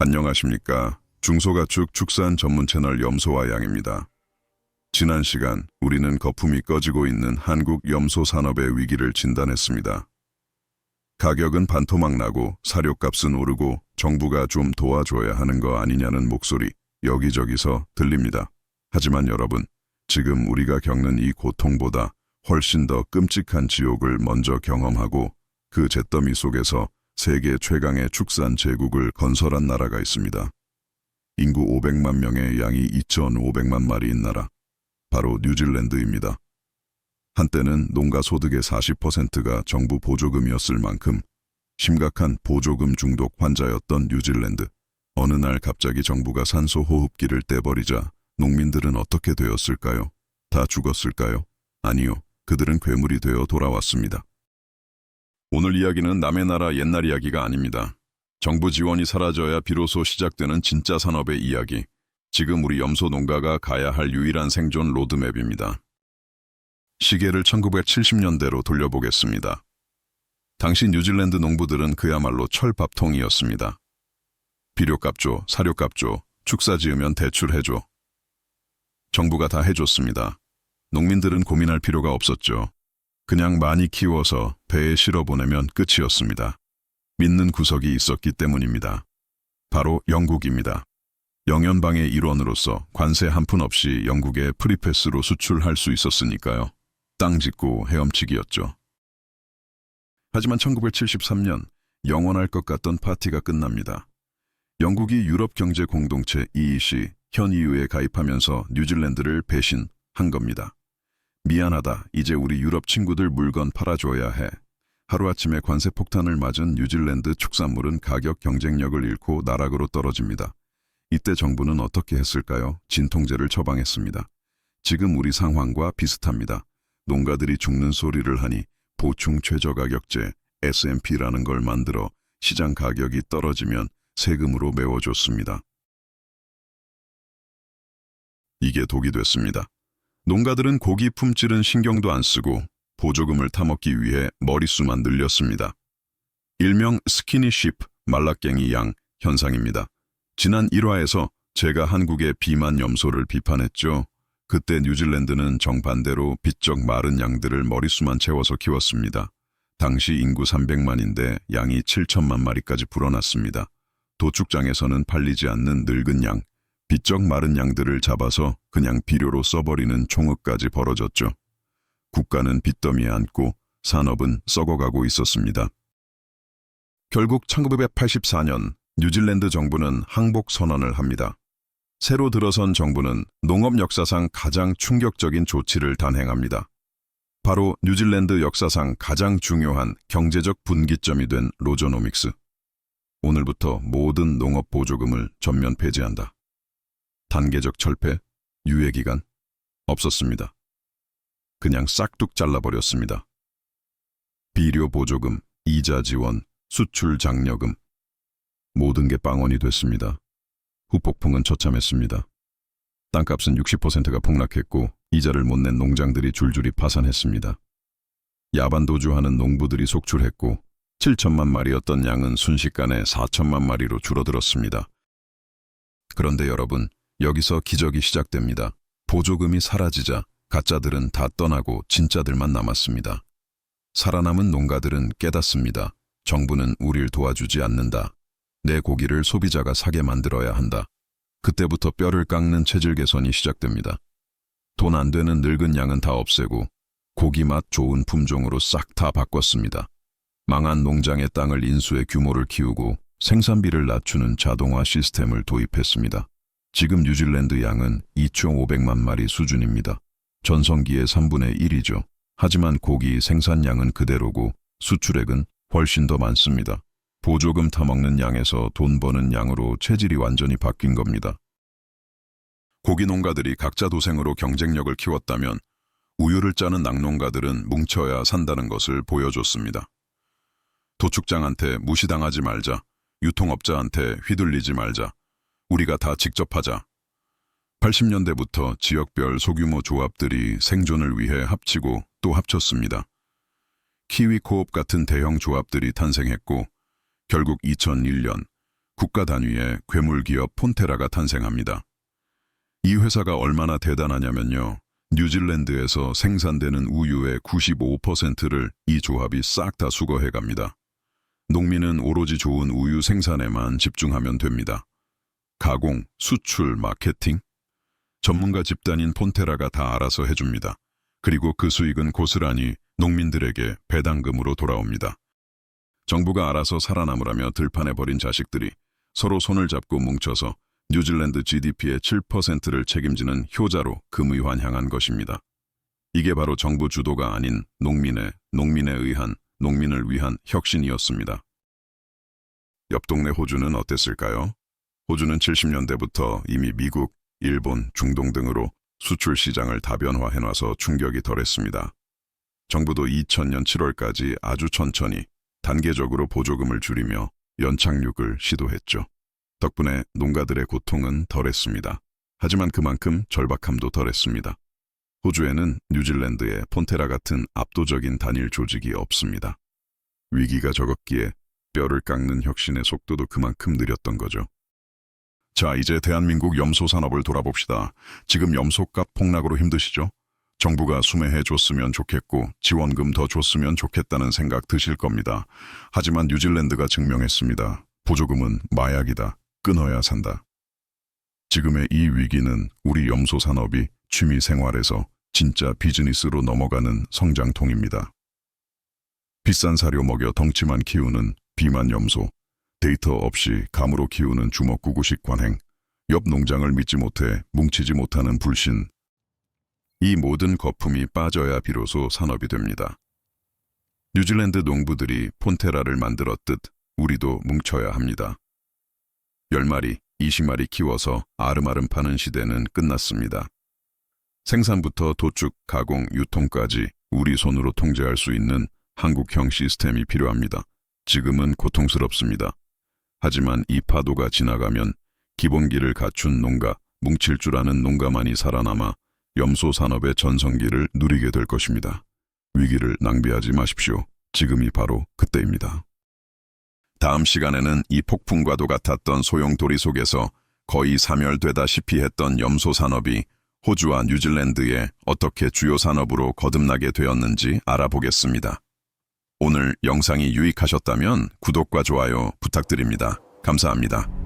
안녕하십니까. 중소가축 축산 전문 채널 염소와 양입니다. 지난 시간 우리는 거품이 꺼지고 있는 한국 염소 산업의 위기를 진단했습니다. 가격은 반토막 나고 사료값은 오르고 정부가 좀 도와줘야 하는 거 아니냐는 목소리 여기저기서 들립니다. 하지만 여러분, 지금 우리가 겪는 이 고통보다 훨씬 더 끔찍한 지옥을 먼저 경험하고 그 잿더미 속에서 세계 최강의 축산 제국을 건설한 나라가 있습니다. 인구 500만 명의 양이 2,500만 마리인 나라, 바로 뉴질랜드입니다. 한때는 농가 소득의 40%가 정부 보조금이었을 만큼 심각한 보조금 중독 환자였던 뉴질랜드. 어느 날 갑자기 정부가 산소 호흡기를 떼버리자 농민들은 어떻게 되었을까요? 다 죽었을까요? 아니요. 그들은 괴물이 되어 돌아왔습니다. 오늘 이야기는 남의 나라 옛날 이야기가 아닙니다. 정부 지원이 사라져야 비로소 시작되는 진짜 산업의 이야기. 지금 우리 염소 농가가 가야 할 유일한 생존 로드맵입니다. 시계를 1970년대로 돌려보겠습니다. 당시 뉴질랜드 농부들은 그야말로 철밥통이었습니다. 비료값 줘, 사료값 줘, 축사 지으면 대출해줘. 정부가 다 해줬습니다. 농민들은 고민할 필요가 없었죠. 그냥 많이 키워서 배에 실어 보내면 끝이었습니다. 믿는 구석이 있었기 때문입니다. 바로 영국입니다. 영연방의 일원으로서 관세 한 푼 없이 영국에 프리패스로 수출할 수 있었으니까요. 땅 짓고 헤엄치기였죠. 하지만 1973년 영원할 것 같던 파티가 끝납니다. 영국이 유럽 경제 공동체 EEC 현 EU에 가입하면서 뉴질랜드를 배신한 겁니다. 미안하다. 이제 우리 유럽 친구들 물건 팔아줘야 해. 하루아침에 관세 폭탄을 맞은 뉴질랜드 축산물은 가격 경쟁력을 잃고 나락으로 떨어집니다. 이때 정부는 어떻게 했을까요? 진통제를 처방했습니다. 지금 우리 상황과 비슷합니다. 농가들이 죽는 소리를 하니 보충 최저가격제 SMP라는 걸 만들어 시장 가격이 떨어지면 세금으로 메워줬습니다. 이게 독이 됐습니다. 농가들은 고기 품질은 신경도 안 쓰고 보조금을 타먹기 위해 머릿수만 늘렸습니다. 일명 스키니쉽, 말라깽이 양 현상입니다. 지난 1화에서 제가 한국의 비만 염소를 비판했죠. 그때 뉴질랜드는 정반대로 비쩍 마른 양들을 머릿수만 채워서 키웠습니다. 당시 인구 300만인데 양이 7천만 마리까지 불어났습니다. 도축장에서는 팔리지 않는 늙은 양, 비쩍 마른 양들을 잡아서 그냥 비료로 써버리는 총흙까지 벌어졌죠. 국가는 빚더미에 앉고 산업은 썩어가고 있었습니다. 결국 1984년 뉴질랜드 정부는 항복 선언을 합니다. 새로 들어선 정부는 농업 역사상 가장 충격적인 조치를 단행합니다. 바로 뉴질랜드 역사상 가장 중요한 경제적 분기점이 된 로저노믹스. 오늘부터 모든 농업 보조금을 전면 폐지한다. 단계적 철폐, 유예기간 없었습니다. 그냥 싹둑 잘라버렸습니다. 비료 보조금, 이자 지원, 수출 장려금 모든 게 빵원이 됐습니다. 후폭풍은 처참했습니다. 땅값은 60%가 폭락했고 이자를 못 낸 농장들이 줄줄이 파산했습니다. 야반도주하는 농부들이 속출했고 7천만 마리였던 양은 순식간에 4천만 마리로 줄어들었습니다. 그런데 여러분, 여기서 기적이 시작됩니다. 보조금이 사라지자 가짜들은 다 떠나고 진짜들만 남았습니다. 살아남은 농가들은 깨닫습니다. 정부는 우릴 도와주지 않는다. 내 고기를 소비자가 사게 만들어야 한다. 그때부터 뼈를 깎는 체질 개선이 시작됩니다. 돈 안 되는 늙은 양은 다 없애고 고기 맛 좋은 품종으로 싹 다 바꿨습니다. 망한 농장의 땅을 인수해 규모를 키우고 생산비를 낮추는 자동화 시스템을 도입했습니다. 지금 뉴질랜드 양은 2,500만 마리 수준입니다. 전성기의 3분의 1이죠. 하지만 고기 생산량은 그대로고 수출액은 훨씬 더 많습니다. 보조금 타먹는 양에서 돈 버는 양으로 체질이 완전히 바뀐 겁니다. 고기 농가들이 각자 도생으로 경쟁력을 키웠다면 우유를 짜는 낙농가들은 뭉쳐야 산다는 것을 보여줬습니다. 도축장한테 무시당하지 말자, 유통업자한테 휘둘리지 말자, 우리가 다 직접 하자. 80년대부터 지역별 소규모 조합들이 생존을 위해 합치고 또 합쳤습니다. 키위코옵 같은 대형 조합들이 탄생했고 결국 2001년 국가 단위의 괴물 기업 폰테라가 탄생합니다. 이 회사가 얼마나 대단하냐면요. 뉴질랜드에서 생산되는 우유의 95%를 이 조합이 싹 다 수거해 갑니다. 농민은 오로지 좋은 우유 생산에만 집중하면 됩니다. 가공, 수출, 마케팅, 전문가 집단인 폰테라가 다 알아서 해줍니다. 그리고 그 수익은 고스란히 농민들에게 배당금으로 돌아옵니다. 정부가 알아서 살아남으라며 들판에 버린 자식들이 서로 손을 잡고 뭉쳐서 뉴질랜드 GDP의 7%를 책임지는 효자로 금의환향한 것입니다. 이게 바로 정부 주도가 아닌 농민에 의한, 농민을 위한 혁신이었습니다. 옆 동네 호주는 어땠을까요? 호주는 70년대부터 이미 미국, 일본, 중동 등으로 수출 시장을 다변화해놔서 충격이 덜했습니다. 정부도 2000년 7월까지 아주 천천히 단계적으로 보조금을 줄이며 연착륙을 시도했죠. 덕분에 농가들의 고통은 덜했습니다. 하지만 그만큼 절박함도 덜했습니다. 호주에는 뉴질랜드의 폰테라 같은 압도적인 단일 조직이 없습니다. 위기가 적었기에 뼈를 깎는 혁신의 속도도 그만큼 느렸던 거죠. 자, 이제 대한민국 염소 산업을 돌아봅시다. 지금 염소값 폭락으로 힘드시죠? 정부가 수매해 줬으면 좋겠고 지원금 더 줬으면 좋겠다는 생각 드실 겁니다. 하지만 뉴질랜드가 증명했습니다. 보조금은 마약이다. 끊어야 산다. 지금의 이 위기는 우리 염소 산업이 취미 생활에서 진짜 비즈니스로 넘어가는 성장통입니다. 비싼 사료 먹여 덩치만 키우는 비만 염소, 데이터 없이 감으로 키우는 주먹구구식 관행, 옆 농장을 믿지 못해 뭉치지 못하는 불신, 이 모든 거품이 빠져야 비로소 산업이 됩니다. 뉴질랜드 농부들이 폰테라를 만들었듯 우리도 뭉쳐야 합니다. 10마리, 20마리 키워서 아름아름 파는 시대는 끝났습니다. 생산부터 도축, 가공, 유통까지 우리 손으로 통제할 수 있는 한국형 시스템이 필요합니다. 지금은 고통스럽습니다. 하지만 이 파도가 지나가면 기본기를 갖춘 농가, 뭉칠 줄 아는 농가만이 살아남아 염소 산업의 전성기를 누리게 될 것입니다. 위기를 낭비하지 마십시오. 지금이 바로 그때입니다. 다음 시간에는 이 폭풍과도 같았던 소용돌이 속에서 거의 사멸되다시피 했던 염소 산업이 호주와 뉴질랜드에 어떻게 주요 산업으로 거듭나게 되었는지 알아보겠습니다. 오늘 영상이 유익하셨다면 구독과 좋아요 부탁드립니다. 감사합니다.